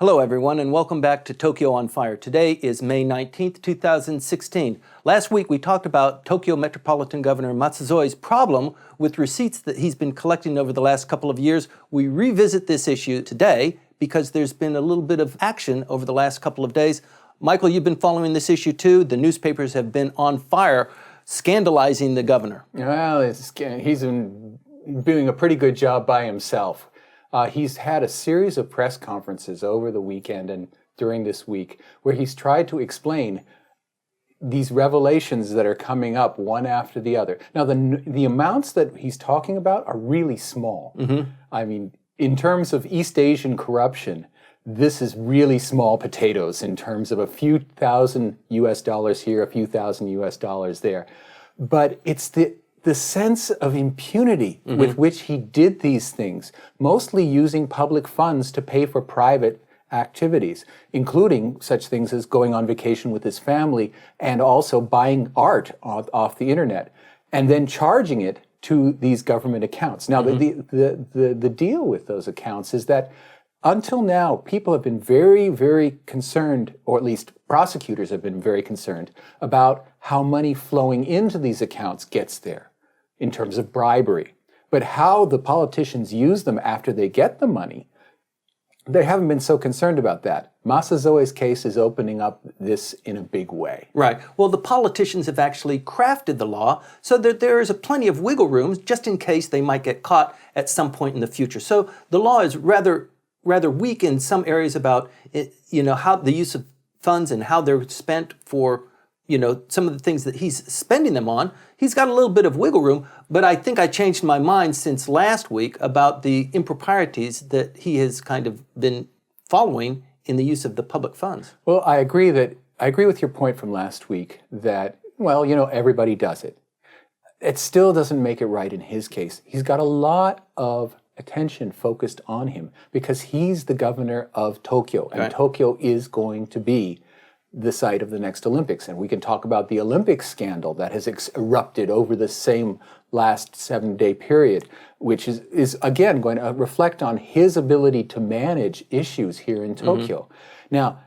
Hello, everyone, and welcome back to Tokyo on Fire. Today is May 19th, 2016. Last week, we talked about Tokyo Metropolitan Governor Masuzoe's problem with receipts that he's been collecting over the last couple of years. We revisit this issue today because there's been a little bit of action over the last couple of days. Michael, you've been following this issue too. The newspapers have been on fire, scandalizing the governor. Well, he's been doing a pretty good job by himself. He's had a series of press conferences over the weekend and during this week where he's tried to explain these revelations that are coming up one after the other. Now, the amounts that he's talking about are really small. Mm-hmm. I mean, in terms of East Asian corruption, this is really small potatoes in terms of a few thousand US dollars here, a few thousand US dollars there. But it's the sense of impunity mm-hmm. with which he did these things, mostly using public funds to pay for private activities, including such things as going on vacation with his family and also buying art off the internet, and then charging it to these government accounts. Now, mm-hmm. the deal with those accounts is that until now, people have been very, very concerned, or at least prosecutors have been very concerned, about how money flowing into these accounts gets there in terms of bribery. But how the politicians use them after they get the money, they haven't been so concerned about that. Masuzoe's case is opening up this in a big way. Right. Well, the politicians have actually crafted the law so that there is plenty of wiggle room just in case they might get caught at some point in the future. So the law is rather weak in some areas about how the use of funds and how they're spent for some of the things that he's spending them on. He's got a little bit of wiggle room, but I think I changed my mind since last week about the improprieties that he has kind of been following in the use of the public funds. Well, I agree with your point from last week that, everybody does it. It still doesn't make it right in his case. He's got a lot of attention focused on him because he's the governor of Tokyo, and right. Tokyo is going to be the site of the next Olympics. And we can talk about the Olympics scandal that has erupted over the same last 7-day period, which is again going to reflect on his ability to manage issues here in Tokyo. Mm-hmm. Now,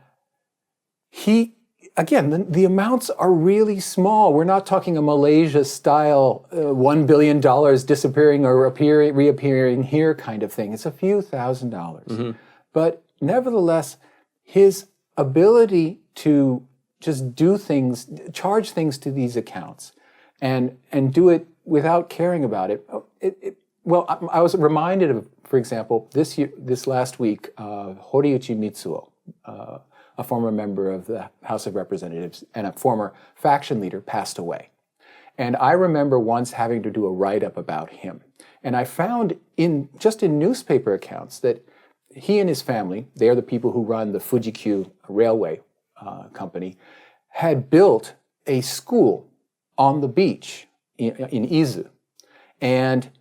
the amounts are really small. We're not talking a Malaysia-style $1 billion disappearing or reappearing here kind of thing. It's a few $1,000s. Mm-hmm. But nevertheless, his ability to just do things, charge things to these accounts, and do it without caring about it. I was reminded of, for example, this last week, Horiuchi Mitsuo, a former member of the House of Representatives and a former faction leader, passed away. And I remember once having to do a write-up about him. And I found in newspaper accounts that he and his family, they are the people who run the Fujikyu railway company, had built a school on the beach in Izu. And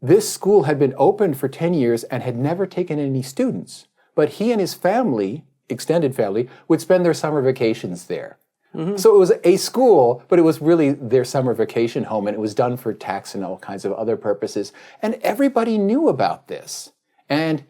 this school had been open for 10 years and had never taken any students. But he and his family, extended family, would spend their summer vacations there. Mm-hmm. So it was a school, but it was really their summer vacation home, and it was done for tax and all kinds of other purposes. And everybody knew about this. And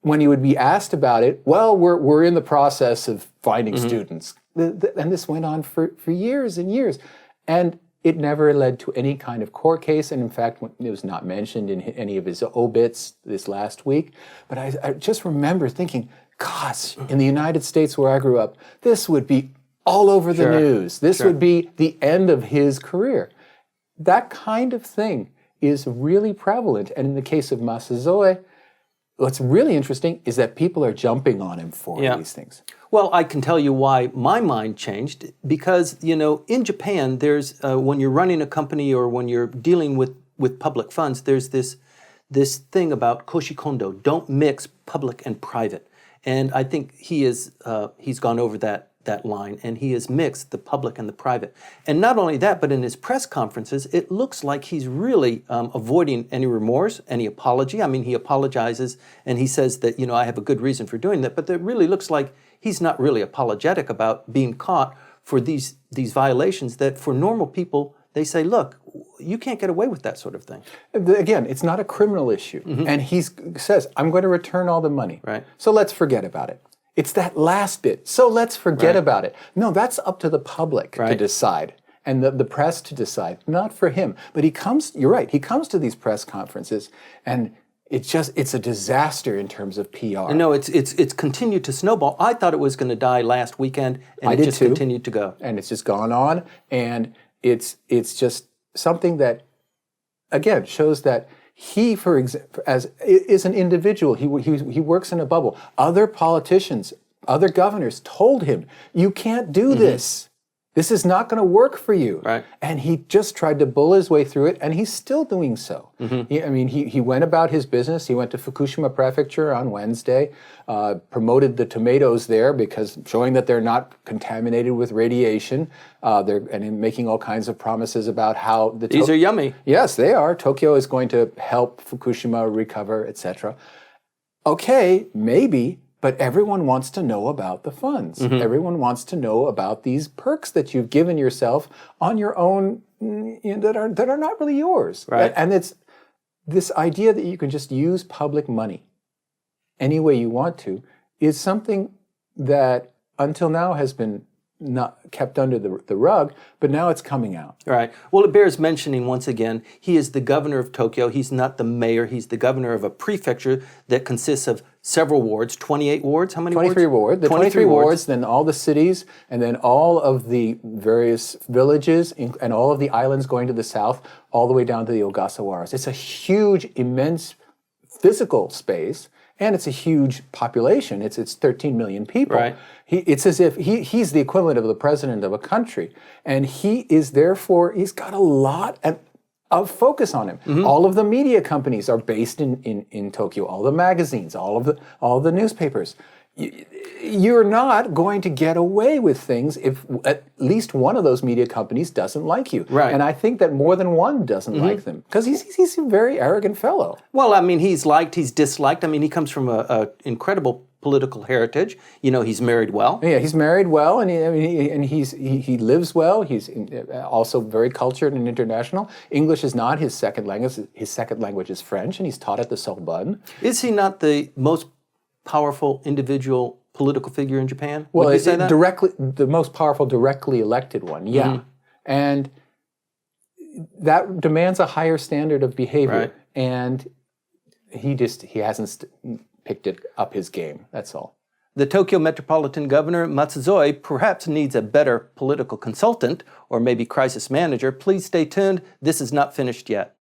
when he would be asked about it, well, we're in the process of finding mm-hmm. students. And this went on for years and years. And it never led to any kind of court case. And in fact, it was not mentioned in any of his obits this last week. But I just remember thinking, gosh, in the United States where I grew up, this would be all over the news. This would be the end of his career. That kind of thing is really prevalent. And in the case of Masuzoe, what's really interesting is that people are jumping on him for these things. Well, I can tell you why my mind changed, because, in Japan, there's, when you're running a company or when you're dealing with public funds, there's this thing about koshikondo, don't mix public and private. And I think he's gone over that line, and he has mixed the public and the private. And not only that, but in his press conferences, it looks like he's really avoiding any remorse, any apology. I mean, he apologizes, and he says that, I have a good reason for doing that, but it really looks like he's not really apologetic about being caught for these violations that for normal people, they say, look, you can't get away with that sort of thing. Again, it's not a criminal issue. And he says, I'm going to return all the money. Right. So let's forget about it. It's that last bit. So let's forget about it. No, that's up to the public to decide and the press to decide, not for him. But you're right, he comes to these press conferences and it's a disaster in terms of PR. No, it's continued to snowball. I thought it was going to die last weekend, and it just continued to go. And it's just gone on, and it's just something that, again, shows that he, for example, is an individual. He works in a bubble. Other politicians, other governors told him, you can't do this. This is not going to work for you. Right. And he just tried to bull his way through it, and he's still doing so. He went about his business. He went to Fukushima Prefecture on Wednesday, promoted the tomatoes there because showing that they're not contaminated with radiation, and making all kinds of promises about how these are yummy. Yes, they are. Tokyo is going to help Fukushima recover, etc. Okay, maybe. But everyone wants to know about the funds. Everyone wants to know about these perks that you've given yourself on your own that are not really yours. Right. And it's this idea that you can just use public money any way you want to is something that until now has been not kept under the rug, but now it's coming out. Right. Well, it bears mentioning once again, he is the governor of Tokyo. He's not the mayor. He's the governor of a prefecture that consists of several wards, 28 wards. How many 23 wards? The 23 wards, then all the cities, and then all of the various villages and all of the islands going to the south, all the way down to the Ogasawaras. It's a huge, immense physical space, and it's a huge population. It's 13 million people. Right. It's as if he's the equivalent of the president of a country, and he is therefore, he's got a lot of focus on him. All of the media companies are based in Tokyo, all the magazines, all of the newspapers. You're not going to get away with things if at least one of those media companies doesn't like you. Right. And I think that more than one doesn't like them because he's a very arrogant fellow. Well, I mean, he's liked, he's disliked. I mean, he comes from a incredible political heritage. You know, he's married well. Yeah, he's married well, and he lives well. He's also very cultured and international. English is not his second language. His second language is French, and he's taught at the Sorbonne. Is he not the most powerful individual political figure in Japan? Well, Would you say that? the most powerful directly elected one, yeah. And that demands a higher standard of behavior. Right. And he hasn't picked it up his game, that's all. The Tokyo Metropolitan Governor Masuzoe perhaps needs a better political consultant or maybe crisis manager. Please stay tuned. This is not finished yet.